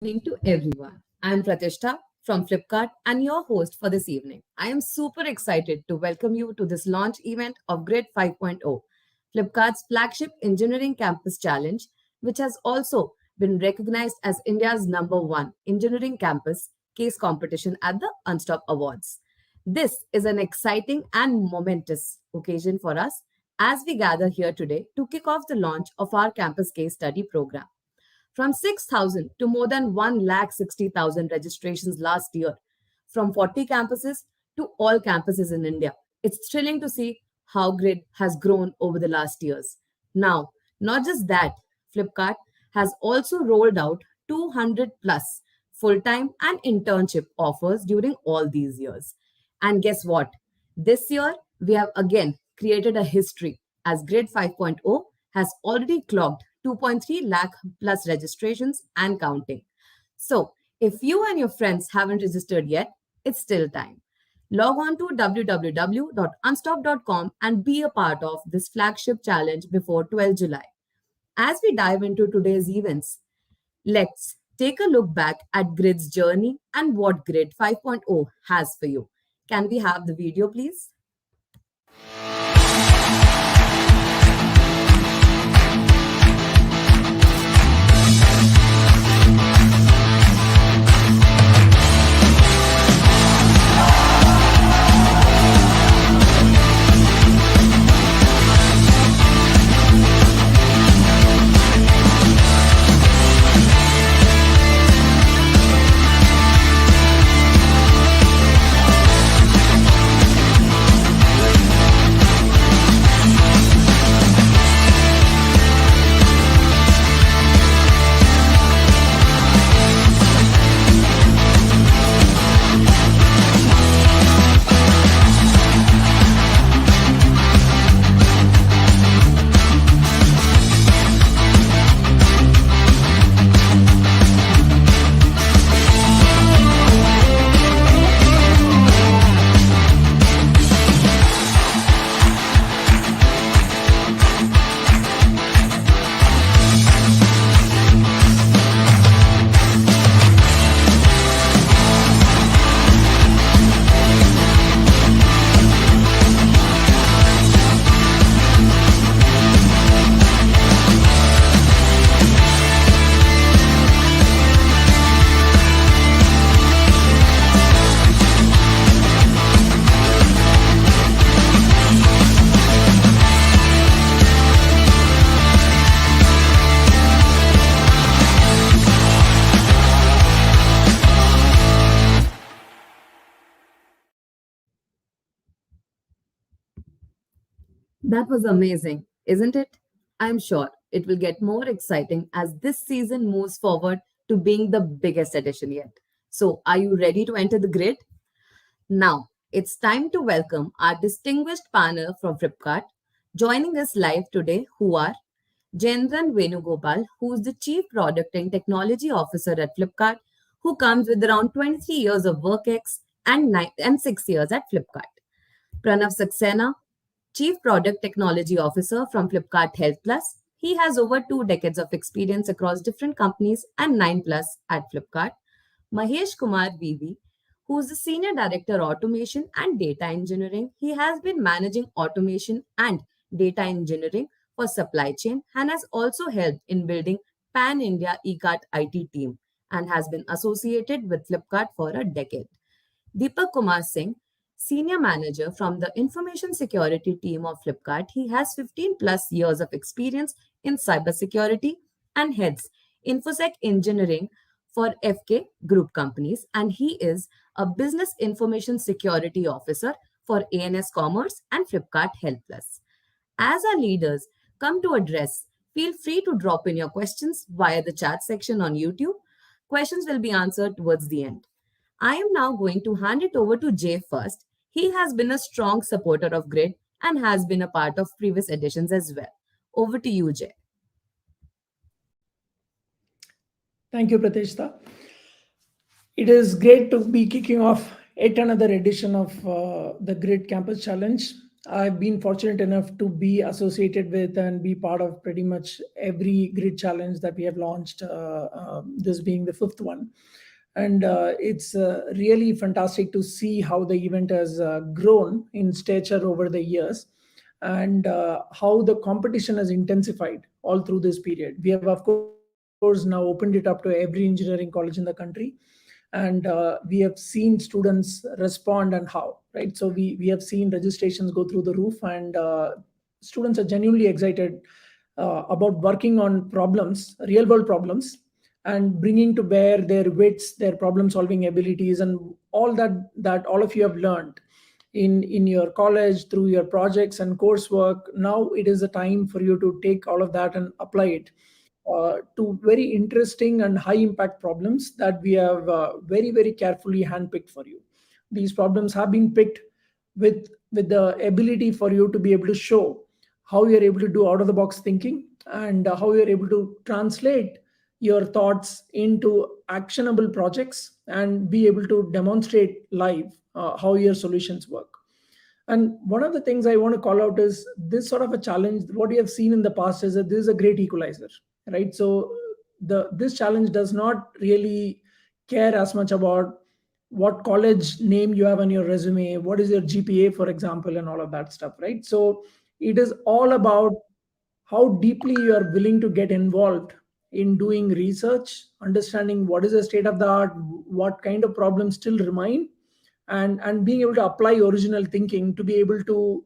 Evening to everyone. I'm Pratishta from Flipkart and your host for this evening. I am super excited to welcome you to this launch event of GRiD 5.0, Flipkart's flagship engineering campus challenge, which has also been recognized as India's number one engineering campus case competition at the Unstop Awards. This is an exciting and momentous occasion for us as we gather here today to kick off the launch of our campus case study program. From 6,000 to more than 1,60,000 registrations last year, from 40 campuses to all campuses in India. It's thrilling to see how GRiD has grown over the last years. Now, not just that, Flipkart has also rolled out 200 plus full time and internship offers during all these years. And guess what? This year, we have again created a history as GRiD 5.0 has already clocked 2.3 lakh plus registrations and counting. So, if you and your friends haven't registered yet, it's still time. Log on to www.unstop.com and be a part of this flagship challenge before 12 July. As we dive into today's events, let's take a look back at GRID's journey and what GRID 5.0 has for you. Can we have the video, please? That was amazing, isn't it? I'm sure it will get more exciting as this season moves forward to being the biggest edition yet. So, are you ready to enter the grid? Now, it's time to welcome our distinguished panel from Flipkart. Joining us live today, who are Jendran Venugopal, who is the Chief Product and Technology Officer at Flipkart, who comes with around 23 years of work ex and 6 years at Flipkart. Pranav Saxena, Chief Product Technology Officer from Flipkart Health Plus. He has over 2 decades of experience across different companies and 9 plus at Flipkart. Mahesh Kumar VV, who is the Senior Director Automation and Data Engineering. He has been managing automation and data engineering for supply chain and has also helped in building Pan India eCart IT team and has been associated with Flipkart for a decade. Deepak Kumar Singh, Senior Manager from the Information Security team of Flipkart. He has 15 plus years of experience in cybersecurity and heads Infosec Engineering for FK Group companies, and he is a Business Information Security Officer for ANS Commerce and Flipkart Health Plus. As our leaders come to address, feel free to drop in your questions via the chat section on YouTube. Questions will be answered towards the end. I am now going to hand it over to Jay first. He has been a strong supporter of GRID and has been a part of previous editions as well. Over to you, Jay. Thank you, Pratishta. It is great to be kicking off yet another edition of the GRiD Campus Challenge. I've been fortunate enough to be associated with and be part of pretty much every grid challenge that we have launched, this being the fifth one. And it's really fantastic to see how the event has grown in stature over the years, and how the competition has intensified all through this period. We have, of course, now opened it up to every engineering college in the country, and we have seen students respond and how, right? So we have seen registrations go through the roof, and students are genuinely excited about working on problems, real world problems, and bringing to bear their wits, their problem solving abilities, and all that all of you have learned in your college through your projects and coursework. Now it is a time for you to take all of that and apply it to very interesting and high impact problems that we have very carefully handpicked for you. These problems have been picked with the ability for you to be able to show how you're able to do out of the box thinking, and how you're able to translate your thoughts into actionable projects and be able to demonstrate live how your solutions work. And one of the things I want to call out is this sort of a challenge. What we have seen in the past is that this is a great equalizer, right? So the this challenge does not really care as much about what college name you have on your resume, what is your GPA, for example, and all of that stuff, right? So it is all about how deeply you are willing to get involved in doing research, understanding what is the state of the art, what kind of problems still remain, and being able to apply original thinking to be able to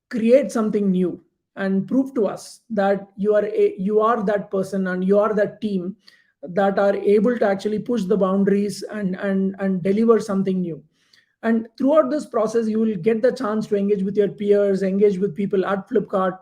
create something new and prove to us that you are that person and you are that team that are able to actually push the boundaries and deliver something new. And throughout this process you will get the chance to engage with your peers, engage with people at Flipkart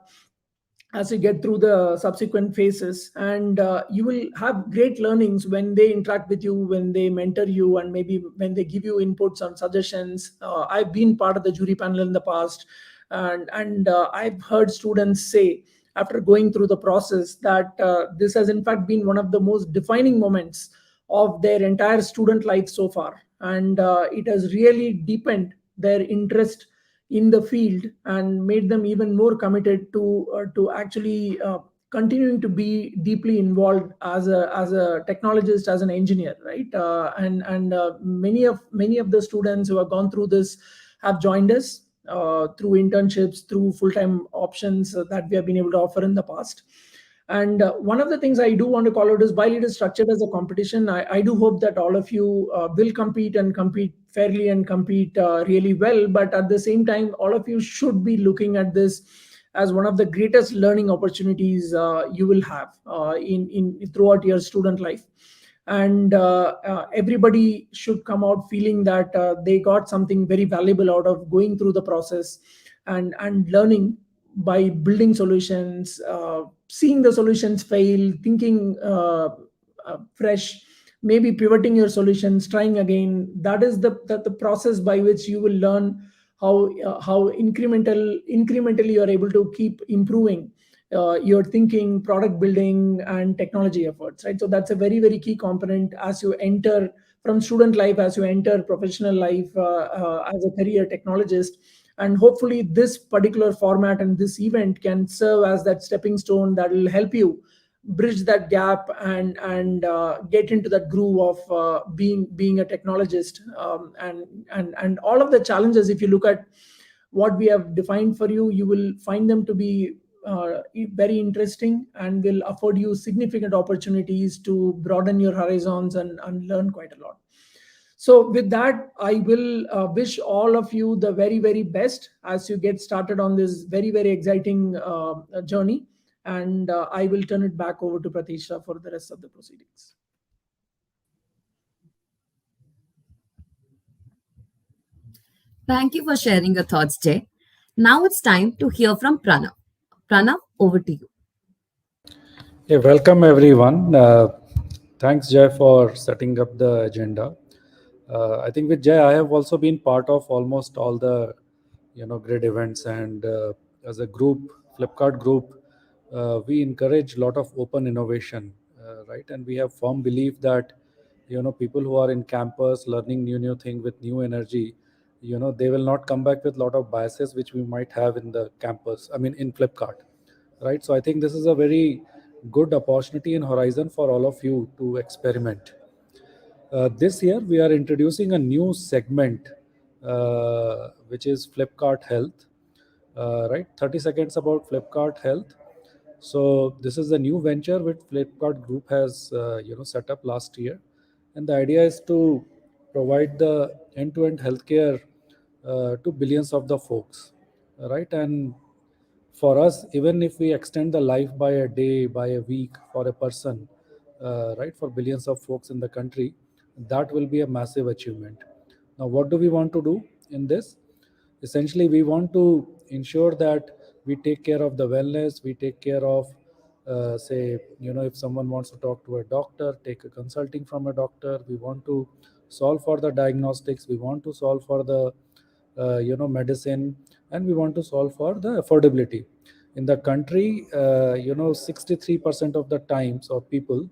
as you get through the subsequent phases, and you will have great learnings when they interact with you, when they mentor you, and maybe when they give you inputs on suggestions. I've been part of the jury panel in the past, and I've heard students say after going through the process that this has in fact been one of the most defining moments of their entire student life so far, and it has really deepened their interest in the field and made them even more committed to actually continuing to be deeply involved as a technologist, as an engineer, right? And many of the students who have gone through this have joined us through internships, through full-time options that we have been able to offer in the past. And one of the things I do want to call out is, while it is structured as a competition, I do hope that all of you will compete and compete fairly and compete really well. But at the same time, all of you should be looking at this as one of the greatest learning opportunities you will have in throughout your student life. And everybody should come out feeling that they got something very valuable out of going through the process and learning by building solutions, seeing the solutions fail, thinking fresh, maybe pivoting your solutions, trying again. That is the process by which you will learn how incrementally you are able to keep improving your thinking, product building, and technology efforts, right? So that's a very key component as you enter from student life, as you enter professional life as a career technologist. And hopefully this particular format and this event can serve as that stepping stone that will help you bridge that gap and get into that groove of being a technologist, and all of the challenges. If you look at what we have defined for you, you will find them to be very interesting and will afford you significant opportunities to broaden your horizons and learn quite a lot. So with that, I will wish all of you the very best as you get started on this very exciting journey. And I will turn it back over to Pratisha for the rest of the proceedings. Thank you for sharing your thoughts, Jay. Now it's time to hear from Pranav. Pranav, over to you. Hey, welcome everyone. Thanks, Jay, for setting up the agenda. I think with Jay, I have also been part of almost all the, GRiD events, and as a group, Flipkart group, we encourage a lot of open innovation, right? And we have firm belief that, people who are in campus learning new thing with new energy, they will not come back with a lot of biases which we might have in the campus, I mean in Flipkart, right? So I think this is a very good opportunity and horizon for all of you to experiment. This year we are introducing a new segment, which is Flipkart Health. Right, 30 seconds about Flipkart Health. So this is a new venture which Flipkart Group has set up last year, and the idea is to provide the end-to-end healthcare to billions of the folks, right? And for us, even if we extend the life by a day, by a week for a person, right, for billions of folks in the country, that will be a massive achievement. Now, what do we want to do in this? Essentially, we want to ensure that we take care of the wellness, we take care of, say, if someone wants to talk to a doctor, take a consulting from a doctor. We want to solve for the diagnostics, we want to solve for the medicine, and we want to solve for the affordability in the country. 63% of the times of people,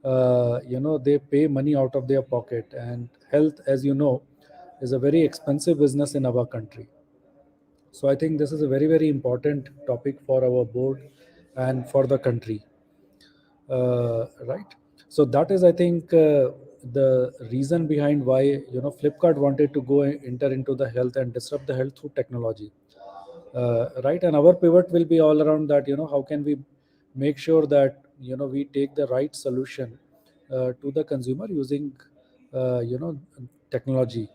they pay money out of their pocket, and health, as you know, is a very expensive business in our country. So I think this is a very, very important topic for our board and for the country. Right. So that is, I think, the reason behind why Flipkart wanted to go enter into the health and disrupt the health through technology. Right, and our pivot will be all around that. How can we make sure that we take the right solution to the consumer using technology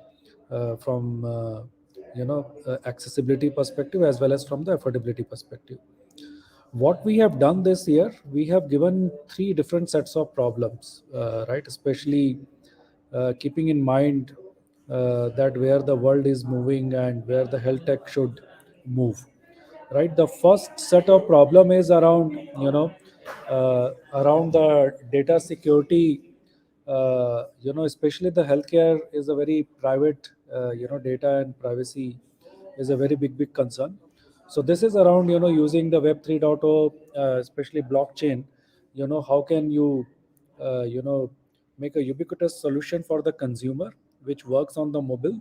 from accessibility perspective as well as from the affordability perspective. What we have done this year, we have given three different sets of problems, right? Especially keeping in mind that where the world is moving and where the health tech should move, right? The first set of problem is around around the data security. Especially the healthcare is a very private, data and privacy is a very big concern. So this is around using the Web 3.0, especially blockchain. How can you make a ubiquitous solution for the consumer which works on the mobile,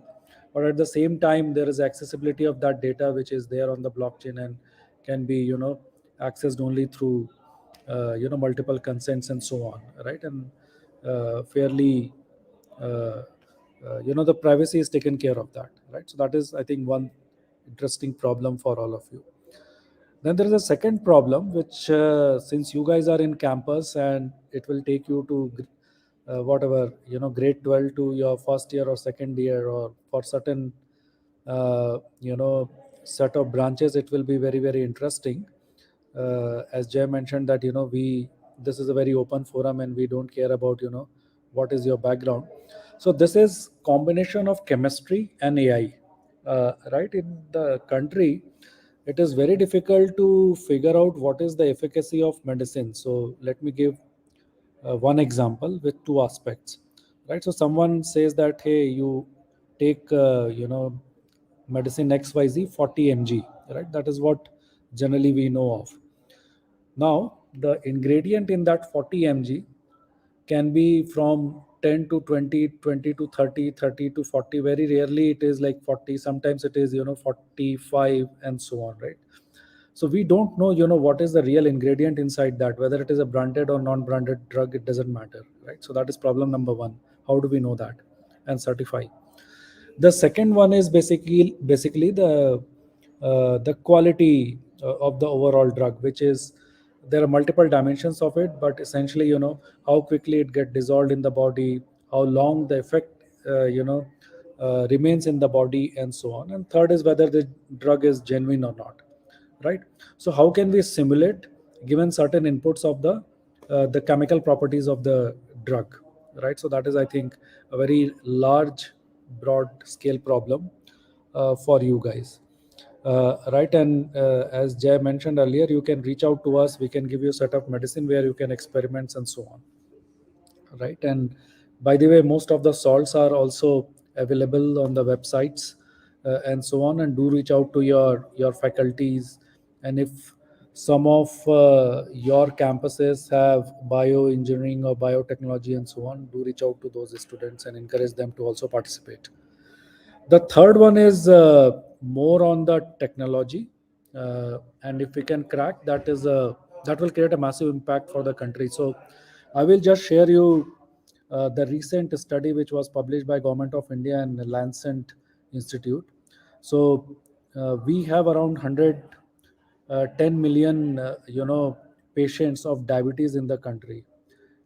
but at the same time there is accessibility of that data which is there on the blockchain and can be accessed only through multiple consents and so on, right? And fairly the privacy is taken care of that, right? So that is, I think, one interesting problem for all of you. Then there is a second problem, which since you guys are in campus and it will take you to whatever grade 12 to your first year or second year, or for certain set of branches, it will be very, very interesting. As Jay mentioned that we this is a very open forum and we don't care about what is your background. So this is combination of chemistry and AI. Right, in the country it is very difficult to figure out what is the efficacy of medicine. So let me give one example with two aspects, right? So someone says that, hey, you take medicine XYZ 40 mg, right? That is what generally we know of. Now the ingredient in that 40 mg can be from 10 to 20, 20 to 30, 30 to 40. Very rarely it is like 40. Sometimes it is 45 and so on, right? So we don't know what is the real ingredient inside that, whether it is a branded or non-branded drug, it doesn't matter, right? So that is problem number one. How do we know that and certify? The second one is basically the quality of the overall drug, which is, there are multiple dimensions of it, but essentially how quickly it get dissolved in the body, how long the effect remains in the body, and so on. And third is whether the drug is genuine or not, right? So how can we simulate given certain inputs of the chemical properties of the drug, right? So that is, I think, a very large broad scale problem for you guys, right? And as Jay mentioned earlier, you can reach out to us, we can give you a set of medicine where you can experiments and so on, right? And by the way, most of the salts are also available on the websites and so on. And do reach out to your faculties, and if some of your campuses have bioengineering or biotechnology and so on, do reach out to those students and encourage them to also participate. The third one is more on the technology, and if we can crack that, that will create a massive impact for the country. So I will just share you the recent study which was published by Government of India and Lancet Institute. So we have around 10 million patients of diabetes in the country,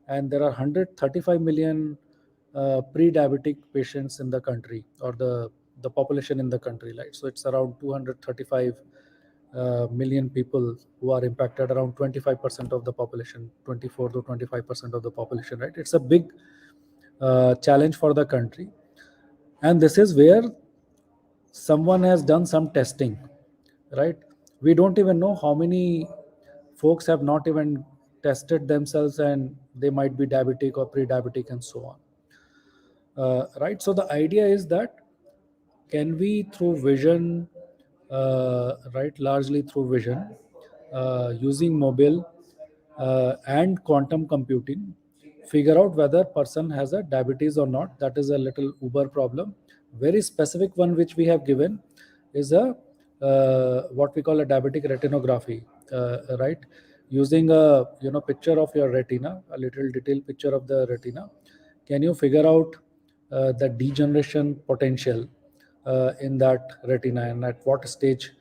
and there are 135 million pre-diabetic patients in the country, or the population in the country, right? So it's around 235 million people who are impacted, around 25% of the population, 24 to 25% of the population, right? It's a big challenge for the country, and this is where someone has done some testing, right? We don't even know how many folks have not even tested themselves, and they might be diabetic or pre-diabetic and so on, right? So the idea is that, can we through vision, right, largely through vision, using mobile and quantum computing, figure out whether person has a diabetes or not? That is a little uber problem. Very specific one which we have given is a what we call a diabetic retinography, right? Using a picture of your retina, a little detailed picture of the retina, can you figure out the degeneration potential in that retina, and at what stage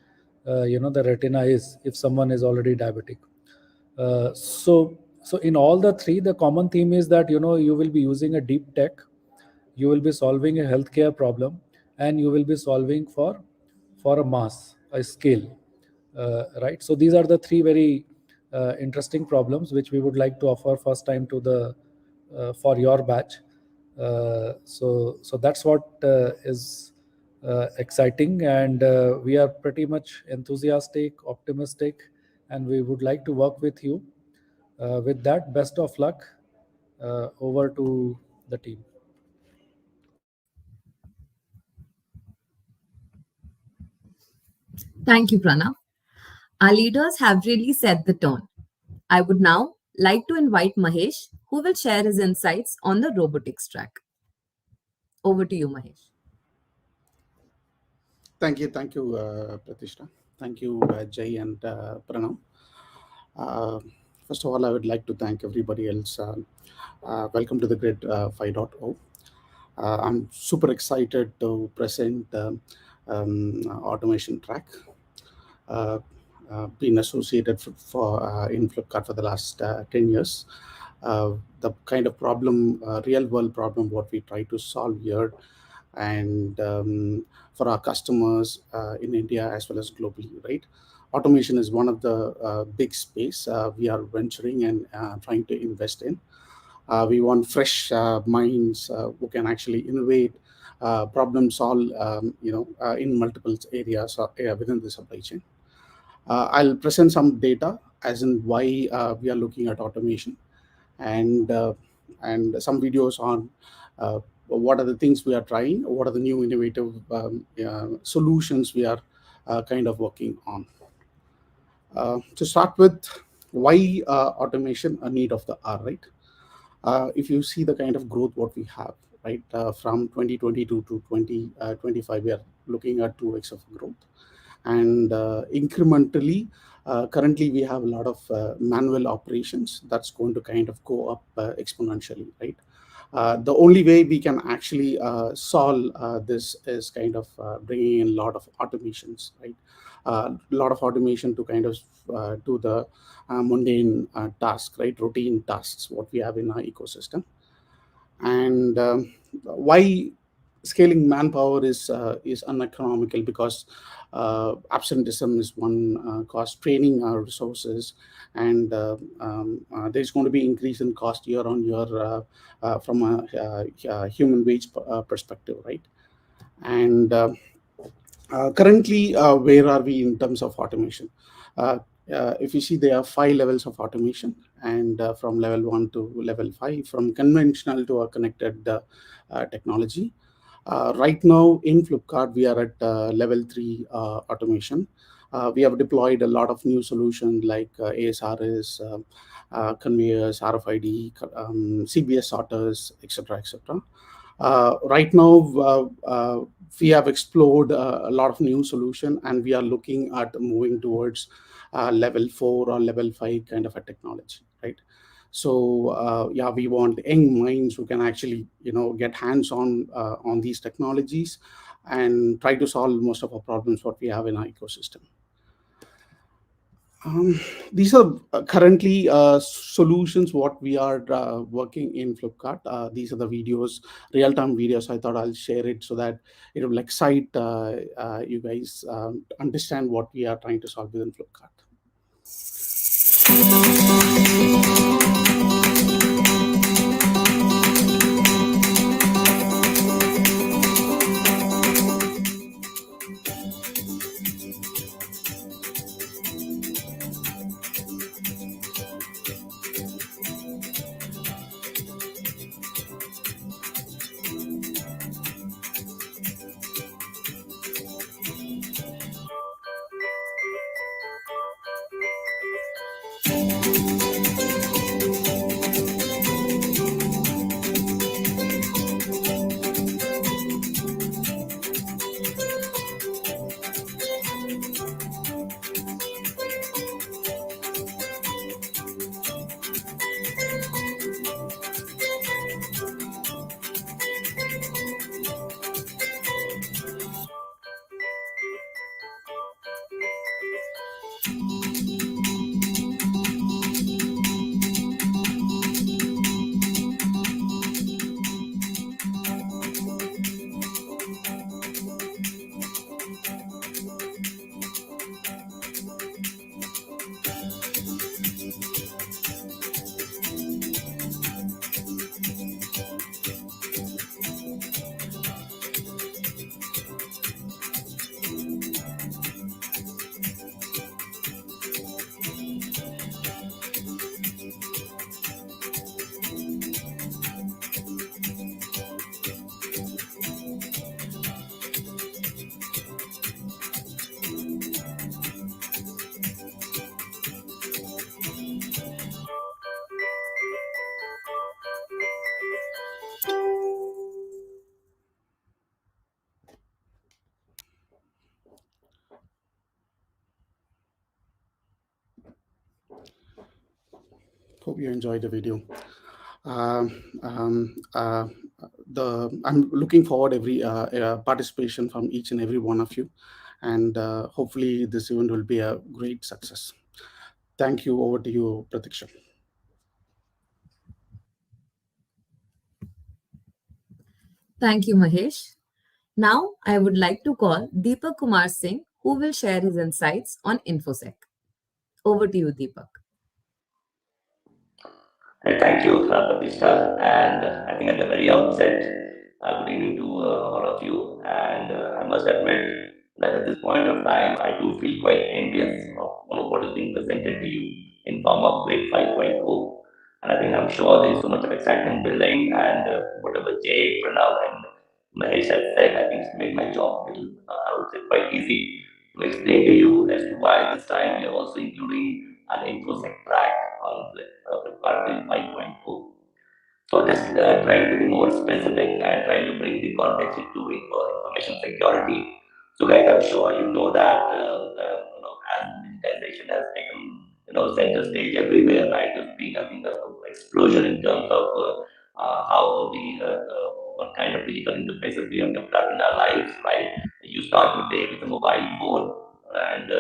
the retina is, if someone is already diabetic? So in all the three, the common theme is that you will be using a deep tech, you will be solving a healthcare problem, and you will be solving for a mass, a scale, right? So these are the three very interesting problems which we would like to offer first time to the for your batch. So that's what is exciting, and we are pretty much enthusiastic, optimistic, and we would like to work with you. With that, best of luck. Over to the team. Thank you, Pranav. Our leaders have really set the tone. I would now like to invite Mahesh, who will share his insights on the robotics track. Over to you, Mahesh. Thank you, Pratishtha. Thank you, Jay and Pranav. Uh, First of all, I would like to thank everybody else. Welcome to the GRiD 5.0. I'm super excited to present automation track. Uh, been associated in Flipkart for the last 10 years. The kind of problem, real world problem, what we try to solve here, and for our customers in India as well as globally, right? Automation is one of the big space we are venturing and trying to invest in. We want fresh minds who can actually innovate, problem solve, in multiple areas within the supply chain. I'll present some data as in why we are looking at automation, and some videos on what are the things we are trying, what are the new innovative solutions we are kind of working on. To start with, why automation a need of the hour, right? If you see the kind of growth what we have, right, from 2022 to 2025, we are looking at 2x of growth, and incrementally, currently we have a lot of manual operations that's going to kind of go up exponentially, right? The only way we can actually solve this is kind of bringing in a lot of automations, right? A lot of automation to kind of do the mundane task, right? Routine tasks, what we have in our ecosystem. And why scaling manpower is uneconomical? Because absenteeism is one cost, training our resources, and there's going to be increase in cost year on year from a human wage perspective, right? And currently, where are we in terms of automation? If you see, there are 5 levels of automation, and from level 1 to level 5, from conventional to a connected technology. Right now in Flipkart, we are at level 3 automation. We have deployed a lot of new solutions like ASRS, conveyors, RFID, CBS sorters, etc., etc. Right now, we have explored a lot of new solution, and we are looking at moving towards level 4 or level 5 kind of a technology, right? So yeah, we want young minds who can actually get hands on these technologies and try to solve most of our problems what we have in our ecosystem. These are currently solutions what we are working in Flipkart. These are the videos, real-time videos. I thought I'll share it so that it will excite you guys understand what we are trying to solve within Flipkart. Hope you enjoyed the video. Um, um, uh, I'm looking forward every participation from each and every one of you, and hopefully this event will be a great success. Thank you. Over to you, Pratiksha. Thank you, Mahesh. Now, I would like to call Deepak Kumar Singh, who will share his insights on Infosec. Over to you, Deepak. Thank you, Pratishtha. And I think at the very outset, good evening to all of you. And I must admit that at this point of time, I do feel quite envious of what is being presented to you in form of grade 5.0. And I think I'm sure there is so much of excitement building, and whatever Jay, Pranav, and Mahesh has said, I think it's made my job, I would say, quite easy to explain to you as to why this time we are also including an InfoSec track on the Flipkart 5.0. So just trying to be more specific and trying to bring the context into information security. So guys, I'm sure you know that as digitization has taken center stage everywhere, right? There's been I think an explosion in terms of how what kind of digital interfaces we have developed in our lives, right? You start your day with a mobile phone, and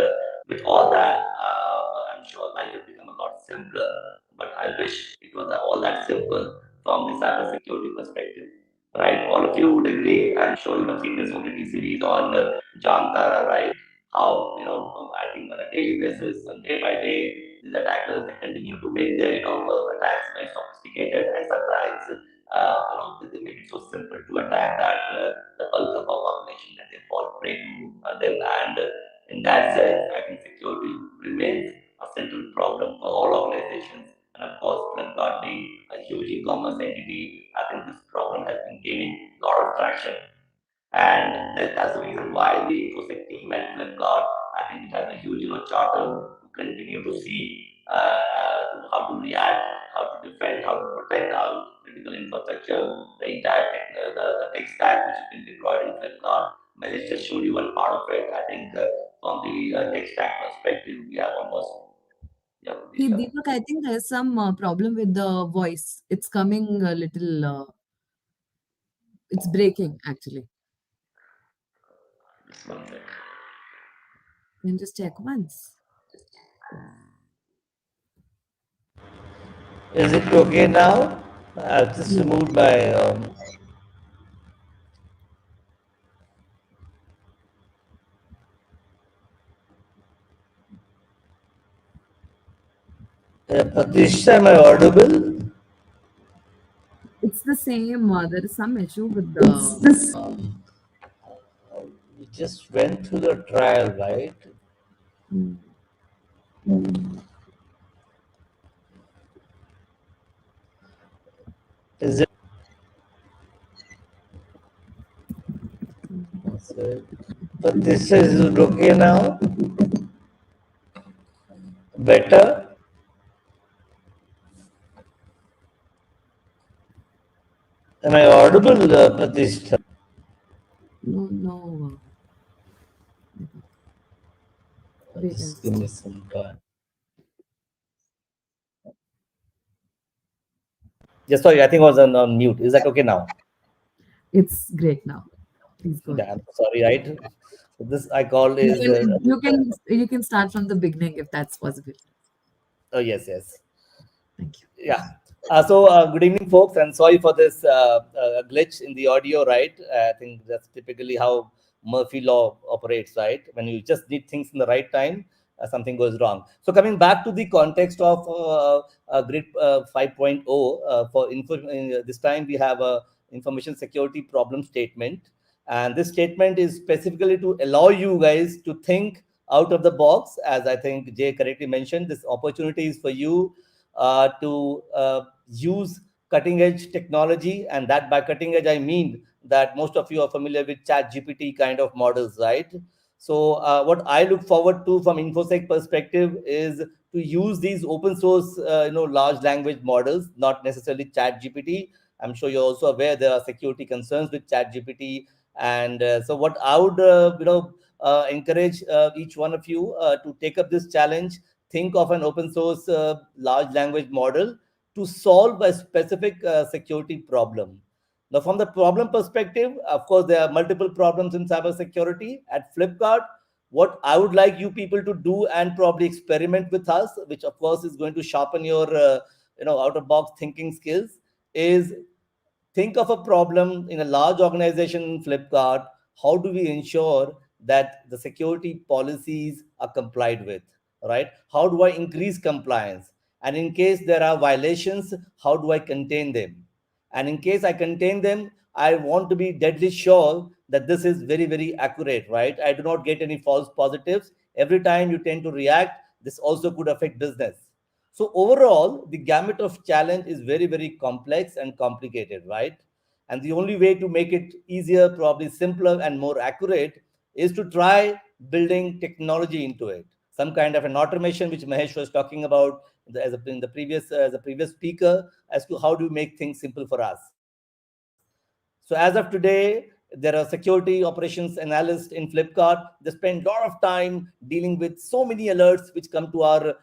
with all that, I'm sure life has become a lot simpler. But I wish it was all that simple from the cybersecurity perspective. Right, all of you would agree. I'm sure you have seen this OTT series on Jamtara, right? How I think on a daily basis, and day by day, these attackers they continue to make their attacks very sophisticated, and sometimes they make it so simple to attack that the bulk of our population that they fall prey to them. And in that sense, I think security remains a central problem for all organizations. And of course, Flipkart being a huge e-commerce entity, I think this problem has been gaining a lot of traction. And that's the reason why the Infosec team at Flipkart, I think it has a huge charter to continue to see how to react, how to defend, how to protect our critical infrastructure, the entire the tech stack which has been deployed in Flipkart. Manish just showed you one part of it. I think from the tech stack perspective, we have almost, yeah, Hey, Pratishtha. Deepak, I think there's some problem with the voice. It's coming a little, it's breaking actually. Just one sec. Can you just check once? Is it okay now? I've just Yeah. removed my Pratishtha, am I audible? It's the same. There is some issue with the. We just went through the trial, right? Hmm. Is it Hmm. Pratishtha, is it okay now? Better? Am I audible, Pratishtha? No, no. Deepak. Wait, I'll Just just give me check. some time. Yes, sorry, I think I was on mute. Is that okay now? It's great now. Please go Yeah, ahead. I'm sorry, right? So this I call You is can you can you can start from the beginning if that's possible. oh yes, yes. Thank you. Yeah. Good evening, folks, and sorry for this glitch in the audio, right? I think that's typically how Murphy law operates, right? When you just need things in the right time, something goes wrong. So, coming back to the context of GRiD 5.0, for this time we have a information security problem statement, and this statement is specifically to allow you guys to think out of the box. As I think Jay correctly mentioned, this opportunity is for you to use cutting edge technology, and that by cutting edge I mean that most of you are familiar with chat gpt kind of models, right? So what I look forward to from infosec perspective is to use these open source large language models, not necessarily chat gpt. I'm sure you're also aware there are security concerns with chat gpt, and so what I would encourage each one of you to take up this challenge. Think of an open source large language model to solve a specific security problem. Now, from the problem perspective, of course, there are multiple problems in cybersecurity. At Flipkart, what I would like you people to do and probably experiment with us, which of course is going to sharpen your out of box thinking skills, is think of a problem in a large organization in Flipkart. How do we ensure that the security policies are complied with, right? How do I increase compliance? And in case there are violations, how do I contain them? And in case I contain them, I want to be deadly sure that this is very, very accurate, right? I do not get any false positives. Every time you tend to react, this also could affect business. So overall, the gamut of challenge is very, very complex and complicated, right? And the only way to make it easier, probably simpler and more accurate, is to try building technology into it. Some kind of an automation, which Mahesh was talking about in the previous speaker, as to how do we make things simple for us. So as of today, there are security operations analysts in Flipkart. They spend a lot of time dealing with so many alerts which come to our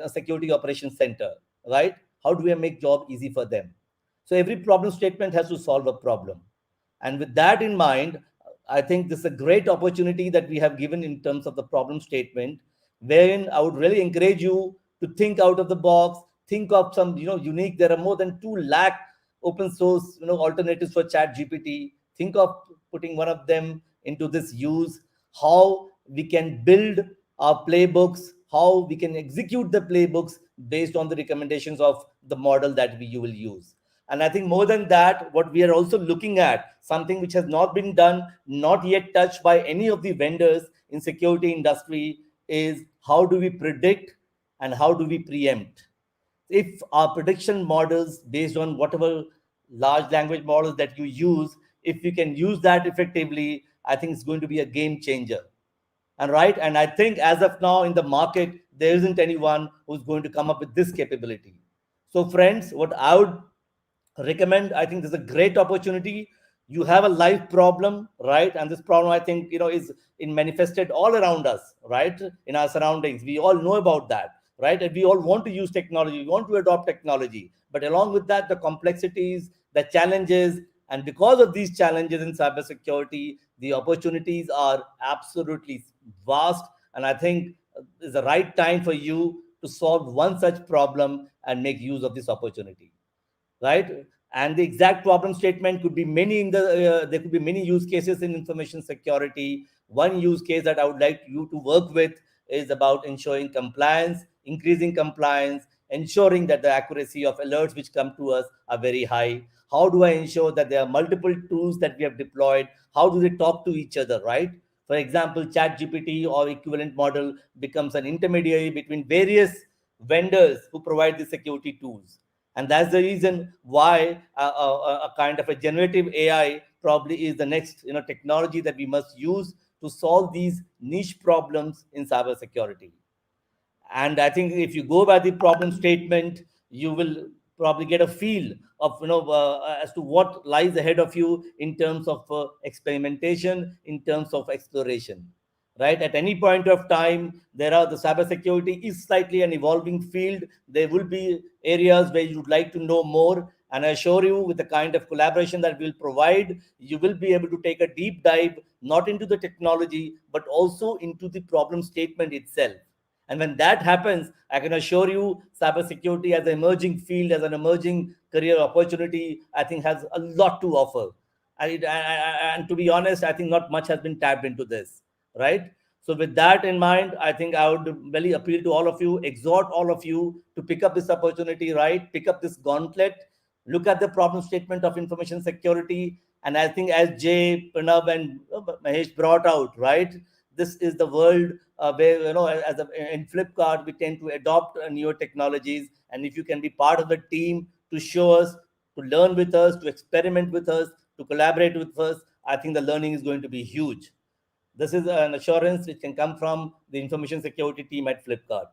security operations center, right? How do we make job easy for them? So every problem statement has to solve a problem. And with that in mind, I think this is a great opportunity that we have given in terms of the problem statement, wherein I would really encourage you to think out of the box, think of some unique. There are more than 2 lakh open source alternatives for chat gpt. Think of putting one of them into this use. How we can build our playbooks, how we can execute the playbooks based on the recommendations of the model that you will use. And I think more than that, what we are also looking at, something which has not been done, not yet touched by any of the vendors in security industry, is how do we predict and how do we preempt? If our prediction models based on whatever large language models that you use, if you can use that effectively, I think it's going to be a game changer. And right, and I think as of now in the market there isn't anyone who's going to come up with this capability. So, friends, what I would recommend, I think this is a great opportunity. You have a life problem, right? And this problem, I think, is in manifested all around us, right? In our surroundings, we all know about that, right? And we all want to use technology, we want to adopt technology, but along with that, the complexities, the challenges, and because of these challenges in cybersecurity, the opportunities are absolutely vast. And I think it's the right time for you to solve one such problem and make use of this opportunity, right? And the exact problem statement could be many in the there could be many use cases in information security. One use case that I would like you to work with is about ensuring compliance, increasing compliance, ensuring that the accuracy of alerts which come to us are very high. How do I ensure that there are multiple tools that we have deployed? How do they talk to each other, right? For example, chat gpt or equivalent model becomes an intermediary between various vendors who provide the security tools. And that's the reason why a kind of a generative AI probably is the next technology that we must use to solve these niche problems in cybersecurity. And I think if you go by the problem statement, you will probably get a feel of as to what lies ahead of you in terms of experimentation, in terms of exploration, right? At any point of time, there are the cybersecurity is slightly an evolving field. There will be areas where you'd like to know more, and I assure you, with the kind of collaboration that we'll provide, you will be able to take a deep dive not into the technology but also into the problem statement itself. And when that happens, I can assure you, cybersecurity as an emerging field, as an emerging career opportunity, I think has a lot to offer. And to be honest, I think not much has been tapped into this, right? So, with that in mind, I think I would really appeal to all of you, exhort all of you to pick up this opportunity, right? Pick up this gauntlet, look at the problem statement of information security. And I think, as Jay, Pranav, and Mahesh brought out, right? This is the world where in Flipkart we tend to adopt newer technologies, and if you can be part of the team to show us, to learn with us, to experiment with us, to collaborate with us, I think the learning is going to be huge. This is an assurance which can come from the information security team at Flipkart.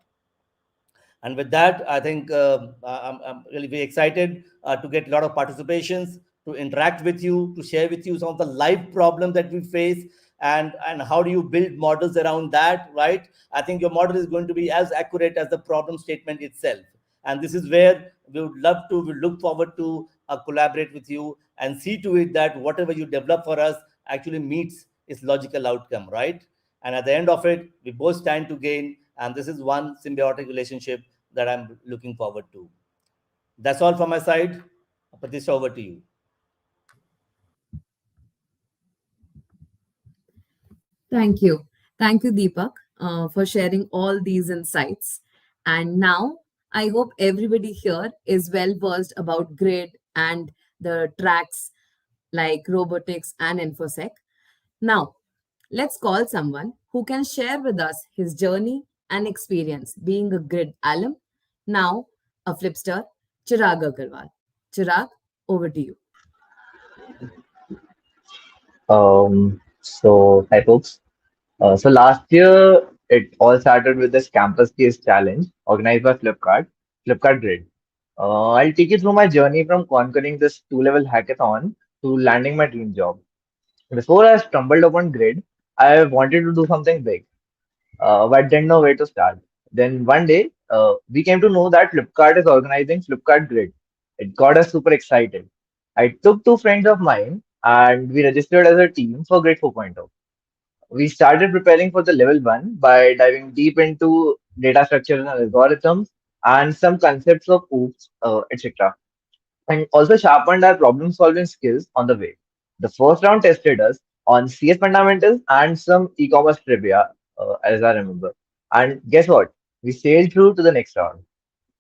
And with that, I think I'm really very excited to get a lot of participations, to interact with you, to share with you some of the live problems that we face, and how do you build models around that, right? I think your model is going to be as accurate as the problem statement itself. And this is where we look forward to collaborate with you and see to it that whatever you develop for us actually meets its logical outcome, right? And at the end of it, we both stand to gain. And this is one symbiotic relationship that I'm looking forward to. That's all from my side. Pratisha, over to you. Thank you. Thank you, Deepak, for sharing all these insights. And now I hope everybody here is well versed about GRiD and the tracks like Robotics and Infosec. Now, let's call someone who can share with us his journey and experience being a GRiD alum, now a Flipster, Chirag Agarwal. Chirag, over to you. Hi folks. So last year it all started with this campus case challenge organized by Flipkart GRiD. I'll take you through my journey from conquering this two-level hackathon to landing my dream job. Before I stumbled upon GRiD, I wanted to do something big, but didn't know where to start. Then one day, we came to know that Flipkart is organizing Flipkart GRiD. It got us super excited. I took two friends of mine and we registered as a team for GRiD 4.0. We started preparing for the level one by diving deep into data structure and algorithms and some concepts of OOPs, etc. And also sharpened our problem solving skills on the way. The first round tested us on CS fundamentals and some e commerce trivia, as I remember. And guess what? We sailed through to the next round.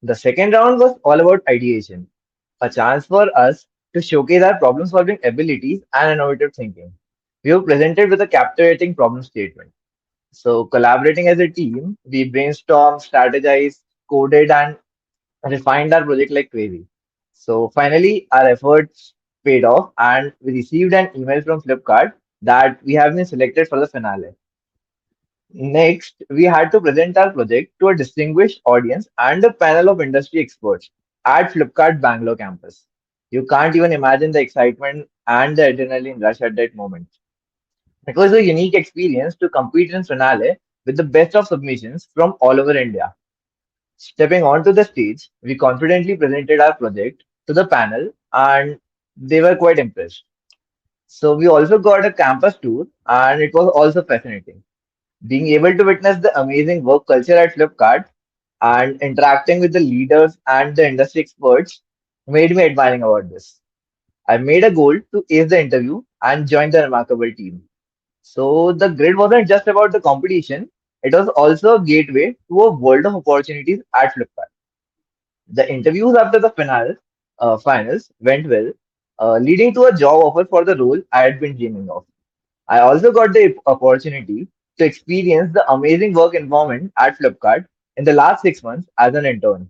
The second round was all about ideation, a chance for us to showcase our problem solving abilities and innovative thinking. We were presented with a captivating problem statement. So, collaborating as a team, we brainstormed, strategized, coded, and refined our project like crazy. So, finally, our efforts paid off, and we received an email from Flipkart that we have been selected for the finale. Next, we had to present our project to a distinguished audience and a panel of industry experts at Flipkart Bangalore campus. You can't even imagine the excitement and the adrenaline rush at that moment. It was a unique experience to compete in finale with the best of submissions from all over India. Stepping onto the stage, we confidently presented our project to the panel and they were quite impressed. So we also got a campus tour and it was also fascinating. Being able to witness the amazing work culture at Flipkart and interacting with the leaders and the industry experts made me admiring about this. I made a goal to ace the interview and join the remarkable team. So the grid wasn't just about the competition, it was also a gateway to a world of opportunities at Flipkart. The interviews after the finals went well, leading to a job offer for the role I had been dreaming of. I also got the opportunity to experience the amazing work environment at Flipkart in the last 6 months as an intern.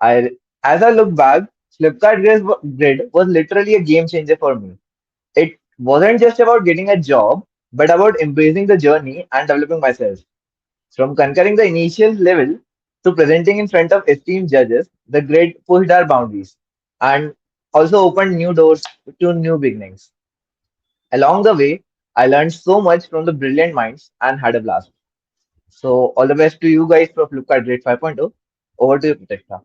I, as I look back, Grid was literally a game changer for me. It wasn't just about getting a job, but about embracing the journey and developing myself. From conquering the initial level to presenting in front of esteemed judges, the Grid pushed our boundaries and also opened new doors to new beginnings. Along the way, I learned so much from the brilliant minds and had a blast. So, all the best to you guys for Flipkart Grade 5.0. Over to you, Pratishtha.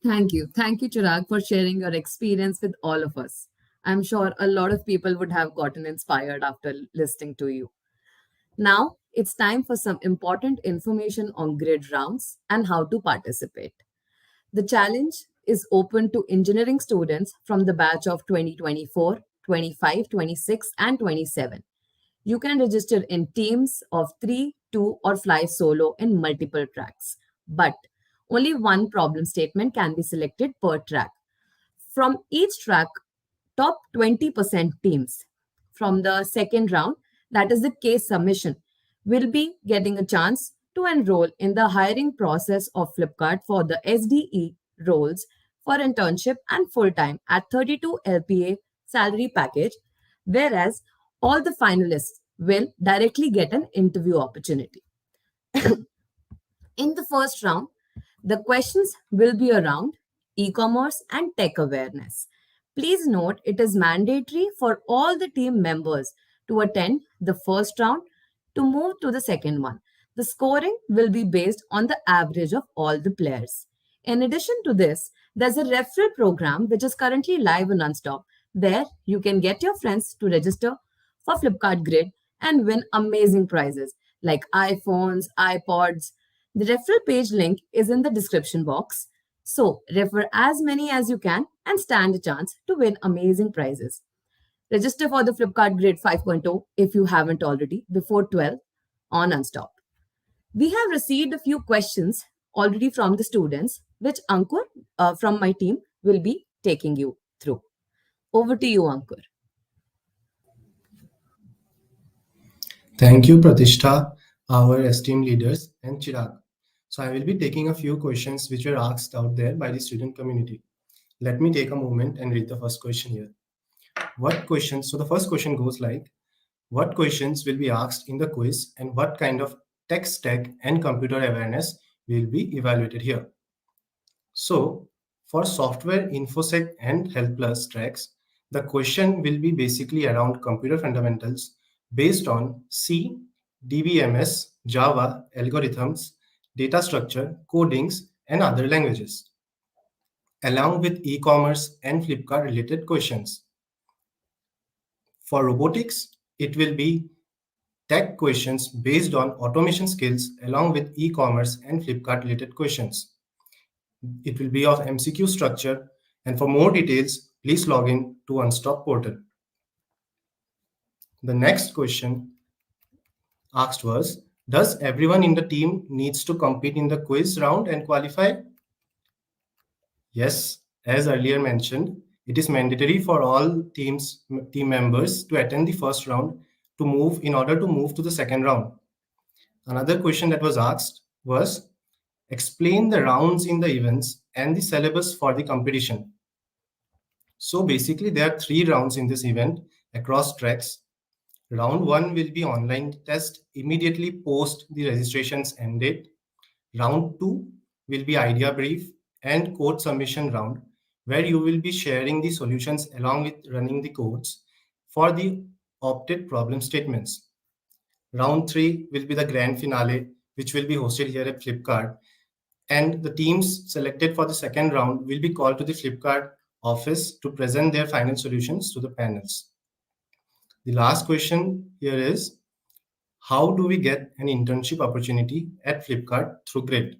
Thank you. Thank you, Chirag, for sharing your experience with all of us. I'm sure a lot of people would have gotten inspired after listening to you. Now, it's time for some important information on grid rounds and how to participate. The challenge is open to engineering students from the batch of 2024, 25, 26, and 27. You can register in teams of 3, 2, or fly solo in multiple tracks. But only one problem statement can be selected per track. From each track, top 20% teams from the second round, that is the case submission, will be getting a chance to enroll in the hiring process of Flipkart for the SDE roles for internship and full time at 32 LPA salary package, whereas all the finalists will directly get an interview opportunity. In the first round, the questions will be around e commerce and tech awareness. Please note it is mandatory for all the team members to attend the first round to move to the second one. The scoring will be based on the average of all the players. In addition to this, there's a referral program which is currently live on Unstop. There, you can get your friends to register for Flipkart Grid and win amazing prizes like iPhones, iPods. The referral page link is in the description box. So, refer as many as you can and stand a chance to win amazing prizes. Register for the Flipkart Grade 5.0 if you haven't already before 12 on Unstop. We have received a few questions already from the students, which Ankur from my team will be taking you through. Over to you, Ankur. Thank you, Pratishtha, our esteemed leaders, and Chirag. So I will be taking a few questions which were asked out there by the student community. Let me take a moment and read the first question here. What questions? So the first question goes like, what questions will be asked in the quiz and what kind of tech stack and computer awareness will be evaluated here? So for software Infosec and Health Plus tracks, the question will be basically around computer fundamentals based on C, DBMS, Java, algorithms, data structure, codings, and other languages, along with e-commerce and Flipkart related questions. For robotics, it will be tech questions based on automation skills along with e-commerce and Flipkart related questions. It will be of MCQ structure, and for more details, please log in to Unstop portal. The next question asked was, does everyone in the team needs to compete in the quiz round and qualify? Yes, as earlier mentioned, it is mandatory for all team members to attend the first round to move in order to move to the second round. Another question that was asked was, explain the rounds in the events and the syllabus for the competition. So basically, there are 3 rounds in this event across tracks. Round 1 will be online test immediately post the registration's end date. Round 2 will be idea brief and code submission round, where you will be sharing the solutions along with running the codes for the opted problem statements. Round 3 will be the grand finale, which will be hosted here at Flipkart. And the teams selected for the second round will be called to the Flipkart office to present their final solutions to the panels. The last question here is, how do we get an internship opportunity at Flipkart through GRiD?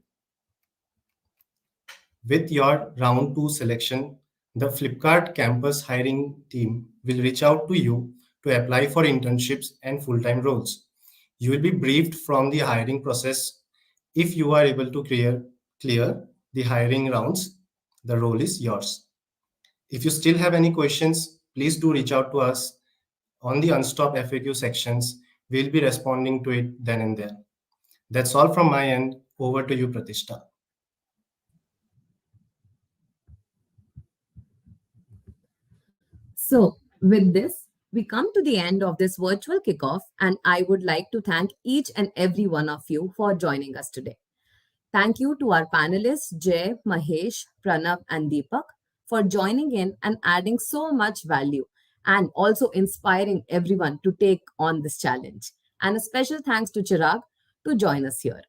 With your round 2 selection, the Flipkart campus hiring team will reach out to you to apply for internships and full-time roles. You will be briefed from the hiring process. If you are able to clear the hiring rounds, the role is yours. If you still have any questions, please do reach out to us on the Unstop FAQ sections. We'll be responding to it then and there. That's all from my end. Over to you, Pratishtha. So, with this, we come to the end of this virtual kickoff, and I would like to thank each and every one of you for joining us today. Thank you to our panelists, Jay, Mahesh, Pranav, and Deepak, for joining in and adding so much value and also inspiring everyone to take on this challenge. And a special thanks to Chirag to join us here.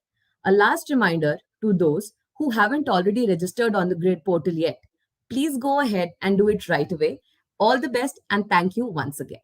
A last reminder to those who haven't already registered on the GRiD portal yet, please go ahead and do it right away. All the best and thank you once again.